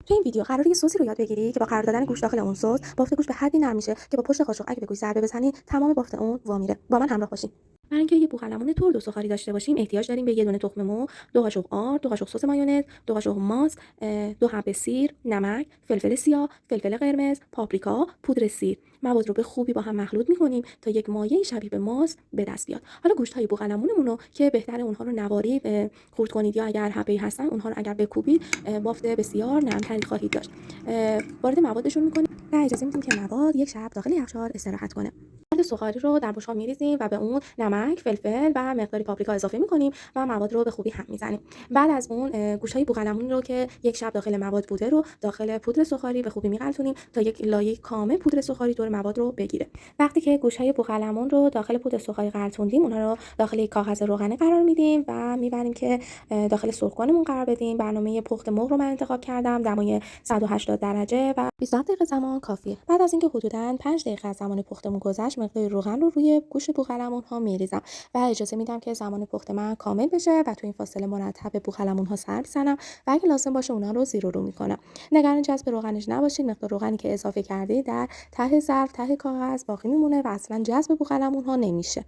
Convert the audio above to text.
تو این ویدیو قراره یه سسی رو یاد بگیری که با قرار دادن گوشت داخل اون سس بافت گوشت به حدی نرم میشه که با پشت قاشق اگه به گوشت ضربه بزنی تمام بافت اون وا میره. با من همراه باشین. برای اینکه یه بوقلمون تورد و سوخاری داشته باشیم احتیاج داریم به یه دونه تخم مرغ، 2 قاشق آرد، 2 قاشق سس مایونز، 2 قاشق ماست، 2 حبه سیر، نمک، فلفل سیاه، فلفل قرمز، پاپریکا، پودر سیر. مواد رو به خوبی با هم مخلوط می‌کنیم تا یک مایع شبیه به ماست به دست بیاد. حالا گوشت‌های بوقلمونمون رو که بهتره اونها رو نواری خرد کنید یا اگر حبه‌ای هستن اونها رو اگر بکوبید بافت بسیار نرم‌تری خواهید داشت. وارد موادشون می‌کنیم و اجازه میدیم که مواد یک شب داخل یخچال استراحت کنه. مواد سوغاری رو در بشقاب می‌ریزیم و به اون نمک، فلفل و مقداری پاپریکا اضافه می‌کنیم و مواد رو به خوبی هم می‌زنیم. بعد از اون گوشت‌های بوقلمون رو که یک شب داخل مواد بوده رو داخل پودر سوغاری به خوبی می‌غلطونیم تا یک لایه کامل پودر سوغاری دور مواد رو بگیره. وقتی که گوشت‌های بوقلمون رو داخل پودر سوغاری غلطوندیم اونها رو داخل یک کاغذ روغنی قرار میدیم و می‌بریم که داخل سرخ‌کنمون قرار بدیم. برنامه پخت مرغ رو من انتخاب کردم، دمای 180 درجه و 27 دقیقه زمان کافیه. بعد از اینکه حدوداً 5 دقیقه از زمان پختمون گذشت مقدار روغن رو روی گوشت بوقلمون ها میریزم و اجازه میدم که زمان پخت من کامل بشه و تو این فاصله مرتب بوقلمون ها سر می‌زنم و اگه لازم باشه اونا رو زیر و رو میکنم. نگران جذب روغنش نباشید، مقدار روغنی که اضافه کردید در ته ظرف ته کاغذ باقی میمونه و اصلا جذب بوقلمون ها نمیشه.